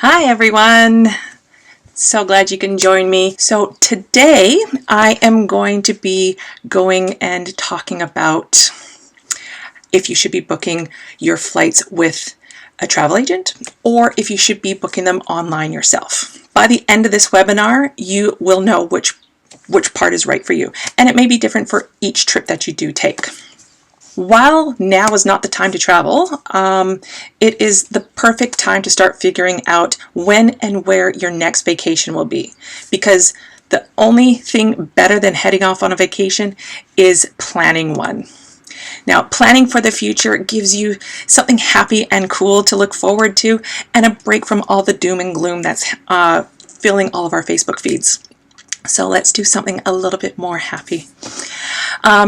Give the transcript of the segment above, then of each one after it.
Hi everyone! So glad you can join me. So today I am going to be going and talking about if you should be booking your flights with a travel agent or if you should be booking them online yourself. By the end of this webinar, you will know which part is right for you, and it may be different for each trip that you do take. While now is not the time to travel, it is the perfect time to start figuring out when and where your next vacation will be. Because the only thing better than heading off on a vacation is planning one. Now, planning for the future gives you something happy and cool to look forward to and a break from all the doom and gloom that's filling all of our Facebook feeds. So let's do something a little bit more happy.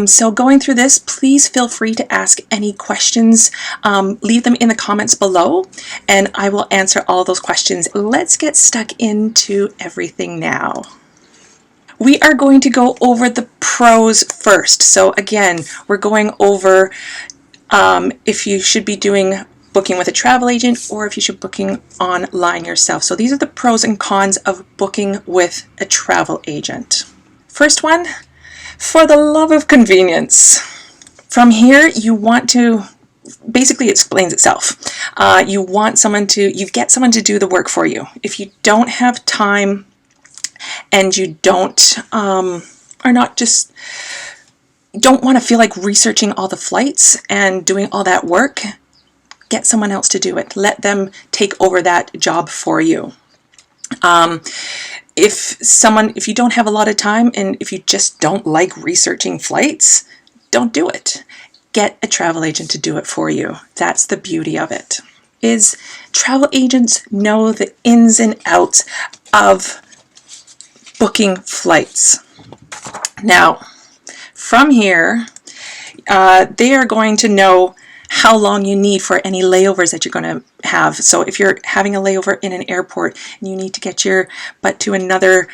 So going through this, please feel free to ask any questions. Leave them in the comments below, and I will answer all those questions. Let's get stuck into everything now. We are going to go over the pros first. So again, we're going over if you should be booking with a travel agent or if you should booking online yourself. So these are the pros and cons of booking with a travel agent. First one, for the love of convenience. From here, you want to, basically it explains itself. You get someone to do the work for you. If you don't have time and you don't want to feel like researching all the flights and doing all that work, get someone else to do it. Let them take over that job for you. If you don't have a lot of time and if you just don't like researching flights, don't do it. Get a travel agent to do it for you. That's the beauty of it. Is travel agents know the ins and outs of booking flights. Now, from here, they are going to know how long you need for any layovers that you're going to have. So if you're having a layover in an airport and you need to get your butt to another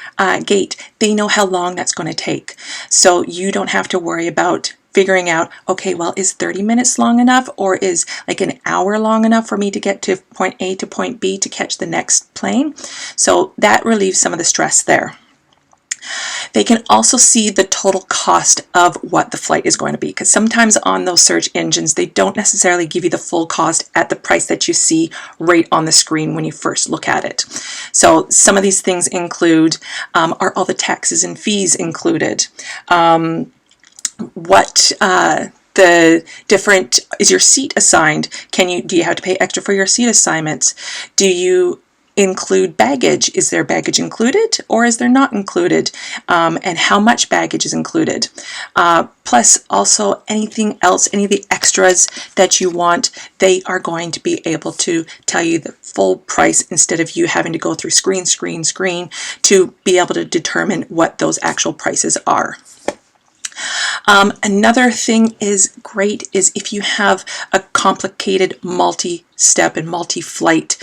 gate, they know how long that's going to take. So you don't have to worry about figuring out, okay, well, is 30 minutes long enough, or is like an hour long enough for me to get to point A to point B to catch the next plane? So that relieves some of the stress there. They can also see the total cost of what the flight is going to be, because sometimes on those search engines, they don't necessarily give you the full cost at the price that you see right on the screen when you first look at it. So some of these things include, are all the taxes and fees included? Is your seat assigned? Do you have to pay extra for your seat assignments? Do you include baggage? Is there baggage included or is there not included? And how much baggage is included? Plus also anything else, any of the extras that you want, they are going to be able to tell you the full price instead of you having to go through screen to be able to determine what those actual prices are. Another thing is great is if you have a complicated multi-step and multi-flight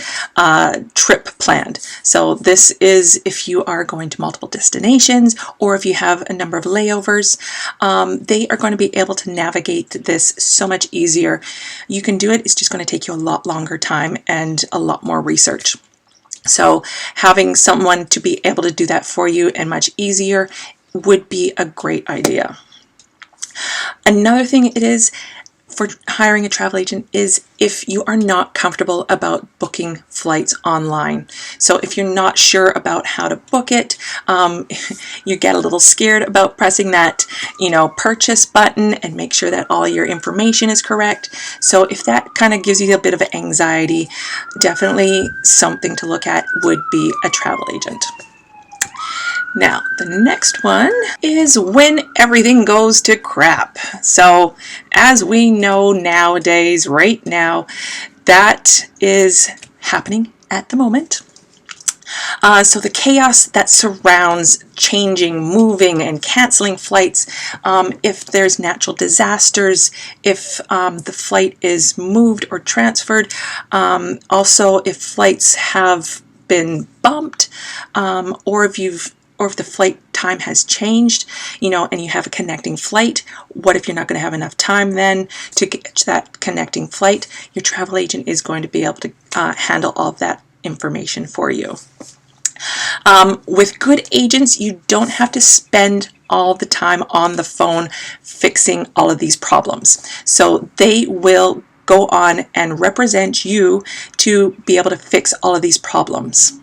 trip planned. So this is if you are going to multiple destinations or if you have a number of layovers, they are going to be able to navigate this so much easier. You can do it, it's just going to take you a lot longer time and a lot more research. So having someone to be able to do that for you and much easier would be a great idea. Another thing it is for hiring a travel agent is if you are not comfortable about booking flights online. So if you're not sure about how to book it, you get a little scared about pressing that, purchase button and make sure that all your information is correct. So if that kind of gives you a bit of anxiety, definitely something to look at would be a travel agent. Now, the next one is when everything goes to crap. So, as we know nowadays, right now, that is happening at the moment. So the chaos that surrounds changing, moving, and canceling flights, if there's natural disasters, if the flight is moved or transferred, also if flights have been bumped, or if the flight time has changed, and you have a connecting flight, what if you're not going to have enough time then to get that connecting flight? Your travel agent is going to be able to handle all of that information for you. With good agents, you don't have to spend all the time on the phone fixing all of these problems. So they will go on and represent you to be able to fix all of these problems.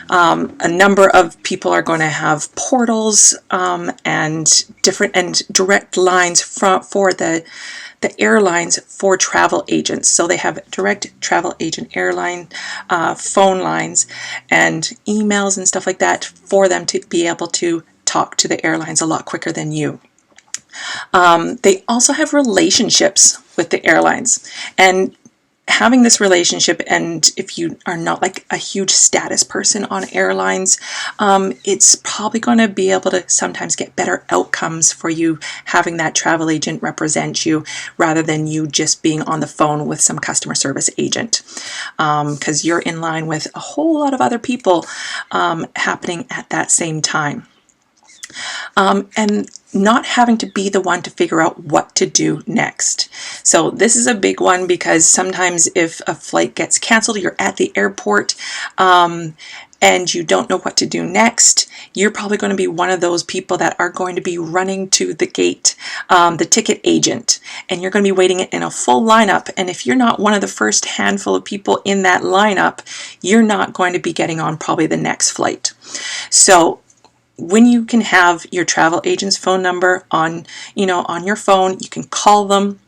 A number of people are going to have portals and different and direct lines for the airlines for travel agents. So they have direct travel agent airline phone lines and emails and stuff like that for them to be able to talk to the airlines a lot quicker than you. They also have relationships with the airlines, and having this relationship, and if you are not like a huge status person on airlines, it's probably going to be able to sometimes get better outcomes for you having that travel agent represent you rather than you just being on the phone with some customer service agent, because you're in line with a whole lot of other people happening at that same time. And not having to be the one to figure out what to do next. So this is a big one because sometimes if a flight gets canceled, you're at the airport and you don't know what to do next, you're probably going to be one of those people that are going to be running to the gate, the ticket agent, and you're going to be waiting in a full lineup. And if you're not one of the first handful of people in that lineup, you're not going to be getting on probably the next flight. So when you can have your travel agent's phone number on your phone, you can call them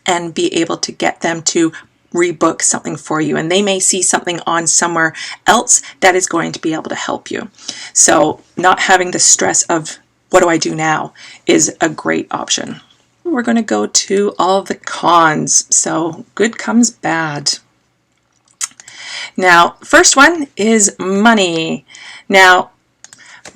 and be able to get them to rebook something for you. And they may see something on somewhere else that is going to be able to help you. So not having the stress of what do I do now is a great option. We're going to go to all the cons. So good comes bad. Now, first one is money. Now,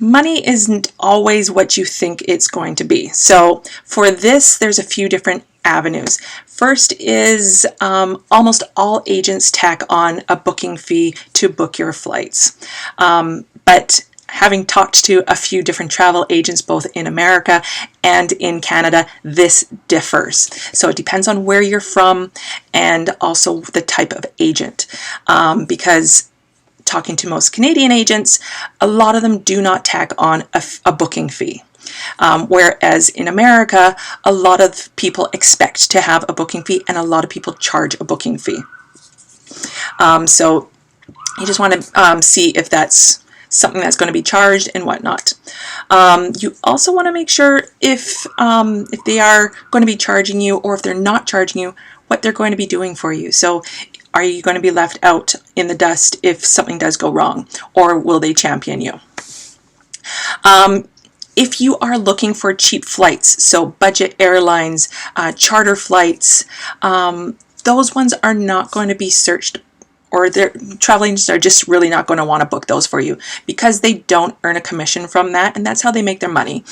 money isn't always what you think it's going to be. So for this, there's a few different avenues. First is almost all agents tack on a booking fee to book your flights. But having talked to a few different travel agents, both in America and in Canada, this differs. So it depends on where you're from and also the type of agent. Because talking to most Canadian agents, a lot of them do not tack on a booking fee. Whereas in America, a lot of people expect to have a booking fee and a lot of people charge a booking fee. So you just want to see if that's something that's going to be charged and whatnot. You also want to make sure if they are going to be charging you, or if they're not charging you, what they're going to be doing for you. So are you going to be left out in the dust if something does go wrong, or will they champion you? If you are looking for cheap flights, so budget airlines, charter flights, those ones are not going to be searched, or their travel agents are just really not going to want to book those for you because they don't earn a commission from that, and that's how they make their money.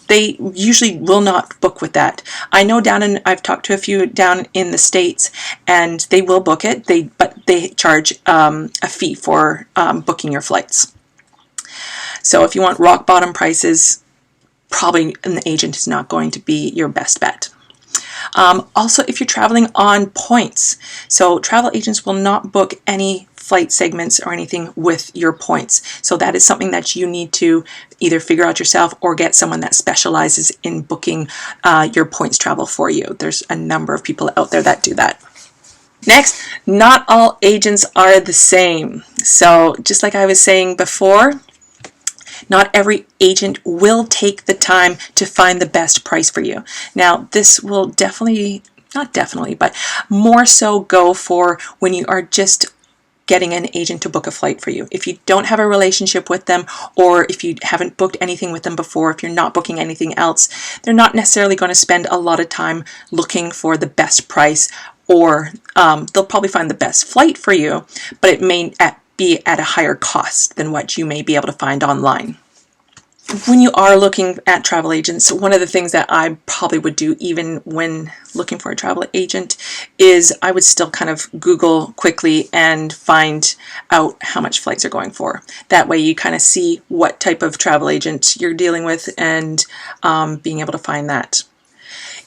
They usually will not book with that. I know I've talked to a few down in the States, and they will book it, but they charge a fee for booking your flights. So if you want rock bottom prices, probably an agent is not going to be your best bet. Also, if you're traveling on points, so travel agents will not book any flight segments or anything with your points. So that is something that you need to either figure out yourself or get someone that specializes in booking your points travel for you. There's a number of people out there that do that. Next, not all agents are the same. So just like I was saying before, not every agent will take the time to find the best price for you. Now, this will not definitely, but more so go for when you are just getting an agent to book a flight for you. If you don't have a relationship with them, or if you haven't booked anything with them before, if you're not booking anything else, they're not necessarily going to spend a lot of time looking for the best price, or they'll probably find the best flight for you, but it may be at a higher cost than what you may be able to find online. When you are looking at travel agents, one of the things that I probably would do even when looking for a travel agent is I would still kind of Google quickly and find out how much flights are going for. That way you kind of see what type of travel agent you're dealing with and being able to find that.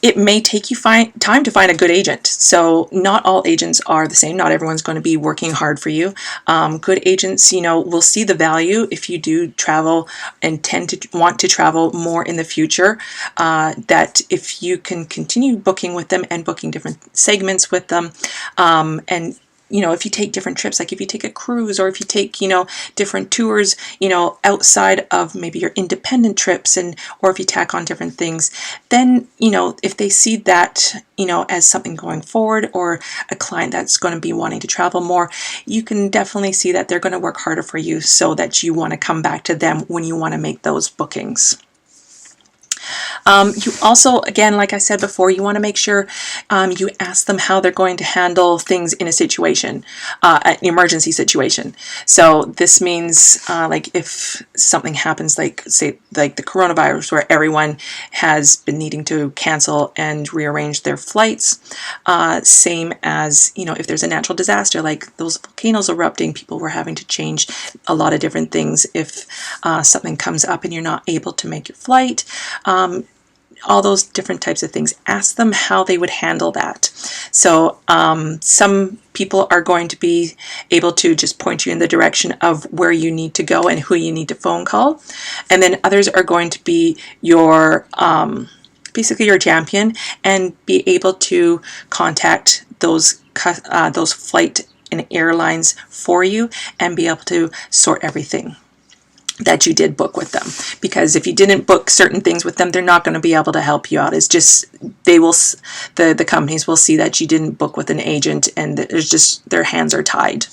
It may take you time to find a good agent. So not all agents are the same. Not everyone's going to be working hard for you. Good agents, will see the value if you do travel and tend to want to travel more in the future. That if you can continue booking with them and booking different segments with them, and if you take different trips, like if you take a cruise or if you take, different tours, outside of maybe your independent trips, or if you tack on different things, then, if they see that, as something going forward, or a client that's going to be wanting to travel more, you can definitely see that they're going to work harder for you so that you want to come back to them when you want to make those bookings. You also, again, like I said before, you want to make sure you ask them how they're going to handle things in a situation, an emergency situation. So this means like if something happens, like say like the coronavirus, where everyone has been needing to cancel and rearrange their flights. Same as, if there's a natural disaster, like those volcanoes erupting, people were having to change a lot of different things. If something comes up and you're not able to make your flight, all those different types of things. Ask them how they would handle that. So some people are going to be able to just point you in the direction of where you need to go and who you need to phone call. And then others are going to be your basically your champion, and be able to contact those flight and airlines for you and be able to sort everything that you did book with them. Because if you didn't book certain things with them, they're not going to be able to help you out. It's just the companies will see that you didn't book with an agent, and there's just, their hands are tied.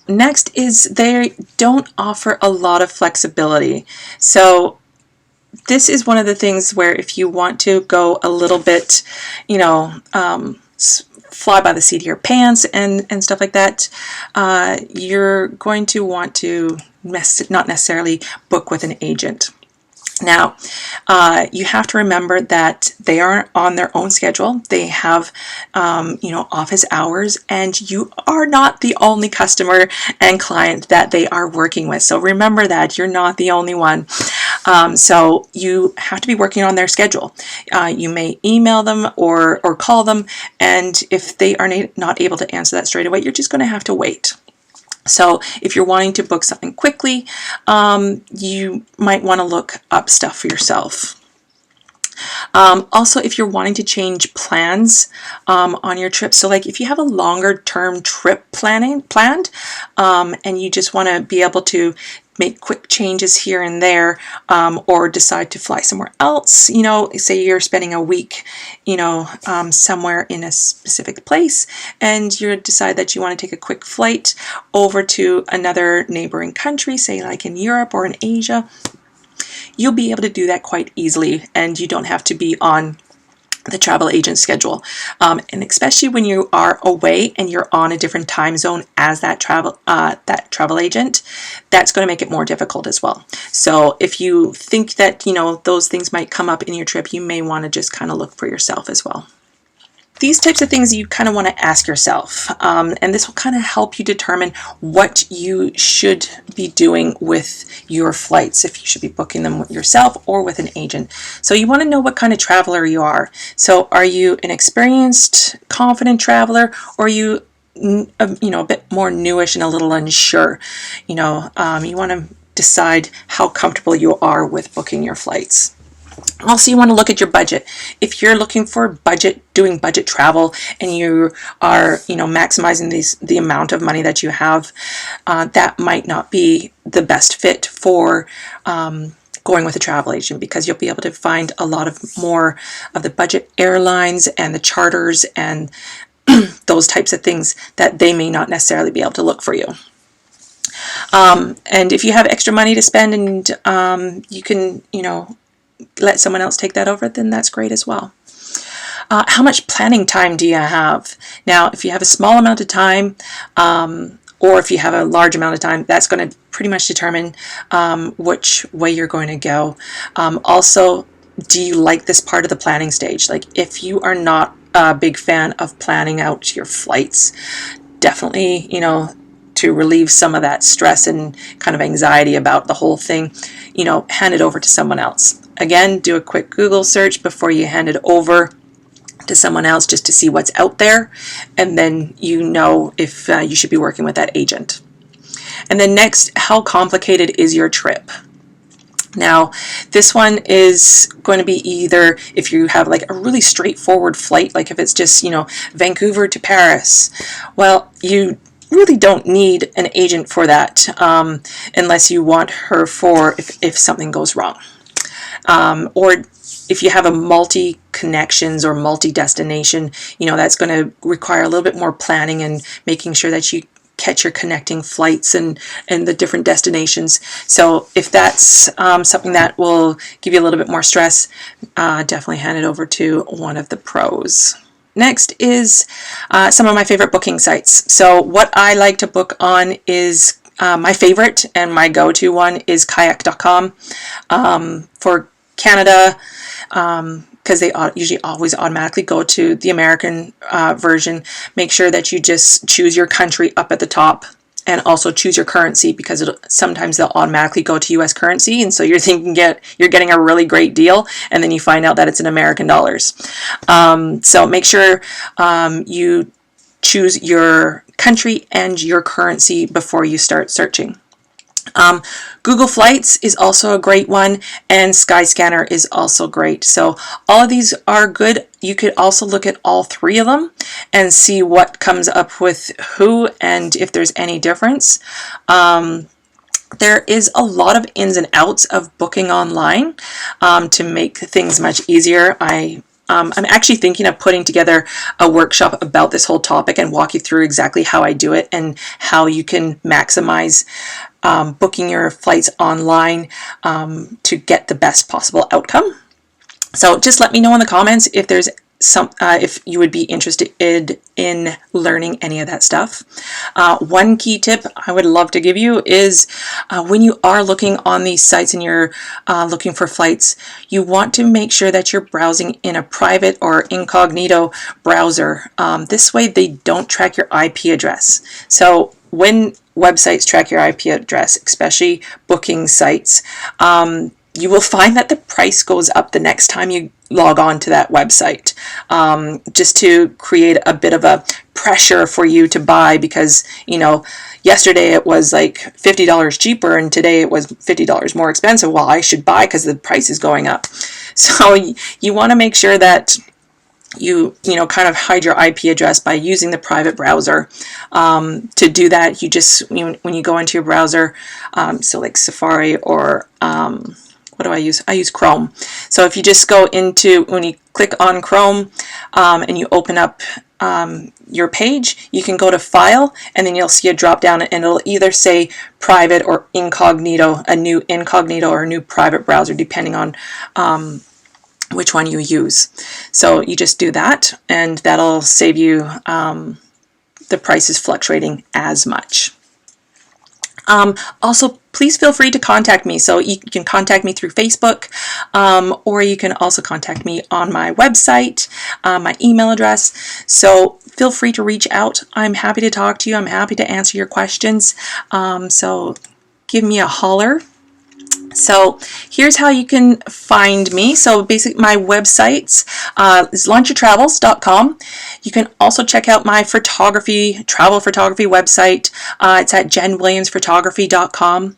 Next is they don't offer a lot of flexibility. So this is one of the things where if you want to go a little bit, fly by the seat of your pants and stuff like that, you're going to want to not necessarily book with an agent. Now, you have to remember that they are on their own schedule. They have, office hours, and you are not the only customer and client that they are working with. So remember that you're not the only one. So you have to be working on their schedule. You may email them or call them, and if they are not able to answer that straight away, you're just going to have to wait. So if you're wanting to book something quickly, you might want to look up stuff for yourself. Also, if you're wanting to change plans on your trip, so like if you have a longer term trip planned, and you just want to be able to make quick changes here and there, or decide to fly somewhere else, say you're spending a week, somewhere in a specific place, and you decide that you want to take a quick flight over to another neighboring country, say like in Europe or in Asia, you'll be able to do that quite easily, and you don't have to be on the travel agent schedule. And especially when you are away and you're on a different time zone as that travel agent, that's going to make it more difficult as well. So if you think that, those things might come up in your trip, you may want to just kind of look for yourself as well. These types of things you kind of want to ask yourself, and this will kind of help you determine what you should be doing with your flights, if you should be booking them with yourself or with an agent. So you want to know what kind of traveler you are. So are you an experienced, confident traveler, or are you a bit more newish and a little unsure? You want to decide how comfortable you are with booking your flights. Also, you want to look at your budget. If you're looking for doing budget travel, and you are, maximizing the amount of money that you have, that might not be the best fit for going with a travel agent, because you'll be able to find a lot of more of the budget airlines and the charters and those types of things that they may not necessarily be able to look for you. And if you have extra money to spend, and you can, let someone else take that over, then that's great as well. How much planning time do you have? Now, if you have a small amount of time, or if you have a large amount of time, that's going to pretty much determine which way you're going to go. Also, do you like this part of the planning stage? Like, if you are not a big fan of planning out your flights, definitely, to relieve some of that stress and kind of anxiety about the whole thing, hand it over to someone else. Again, do a quick Google search before you hand it over. to someone else just to see what's out there, and then you know if you should be working with that agent. And then next, how complicated is your trip? Now, this one is going to be either if you have like a really straightforward flight, like if it's just, Vancouver to Paris, well, you really don't need an agent for that unless you want her for if something goes wrong. Or if you have a multi-connections or multi-destination, that's going to require a little bit more planning and making sure that you catch your connecting flights and the different destinations. So if that's something that will give you a little bit more stress, definitely hand it over to one of the pros. Next is some of my favorite booking sites. So what I like to book on is my favorite and my go-to one is kayak.com for Canada, because they usually always automatically go to the American version. Make sure that you just choose your country up at the top, and also choose your currency, because sometimes they'll automatically go to US currency, and so you're thinking you're getting a really great deal, and then you find out that it's in American dollars. So make sure you choose your country and your currency before you start searching. Google Flights is also a great one, and Skyscanner is also great. So all of these are good. You could also look at all three of them and see what comes up with who and if there's any difference. There is a lot of ins and outs of booking online to make things much easier. I'm actually thinking of putting together a workshop about this whole topic and walk you through exactly how I do it and how you can maximize booking your flights online to get the best possible outcome. So just let me know in the comments if there's if you would be interested in learning any of that stuff. One key tip I would love to give you is when you are looking on these sites and you're looking for flights, you want to make sure that you're browsing in a private or incognito browser. This way they don't track your IP address. So when websites track your IP address, especially booking sites, you will find that the price goes up the next time you log on to that website, just to create a bit of a pressure for you to buy, because yesterday it was like $50 cheaper and today it was $50 more expensive. Well, I should buy because the price is going up. So you want to make sure that you kind of hide your IP address by using the private browser. To do that, you just when you go into your browser, so like Safari or what do I use? I use Chrome. So if you just go into, when you click on Chrome and you open up your page, you can go to File, and then you'll see a drop down, and it'll either say private or incognito, a new incognito or a new private browser, depending on which one you use. So you just do that, and that'll save you the prices fluctuating as much. Also, please feel free to contact me. So you can contact me through Facebook, or you can also contact me on my website, my email address. So feel free to reach out. I'm happy to talk to you. I'm happy to answer your questions. So give me a holler. So here's how you can find me. So basically my websites is launchyourtravels.com. You can also check out my travel photography website. It's at jenwilliamsphotography.com.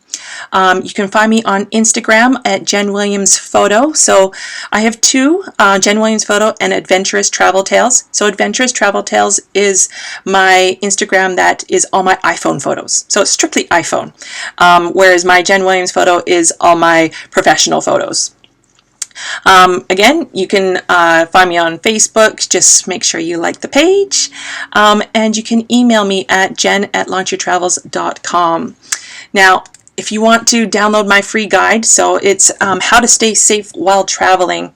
You can find me on Instagram at Jen Williams Photo. So I have two, Jen Williams Photo and Adventurous Travel Tales. So Adventurous Travel Tales is my Instagram that is all my iPhone photos. So it's strictly iPhone. Whereas my Jen Williams Photo is all my professional photos. Again, you can find me on Facebook. Just make sure you like the page. And you can email me at jen@launchyourtravels.com. Now, if you want to download my free guide, so it's how to stay safe while traveling,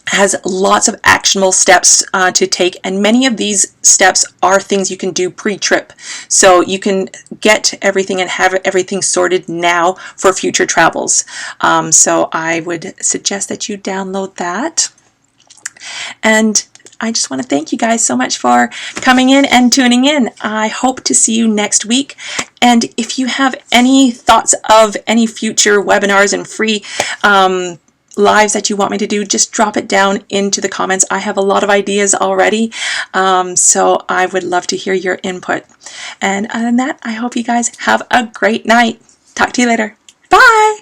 has lots of actionable steps to take, and many of these steps are things you can do pre-trip. So you can get everything and have everything sorted now for future travels. So I would suggest that you download that. And I just want to thank you guys so much for coming in and tuning in. I hope to see you next week. And if you have any thoughts of any future webinars and free lives that you want me to do, just drop it down into the comments. I have a lot of ideas already, so I would love to hear your input. And other than that, I hope you guys have a great night. Talk to you later. Bye!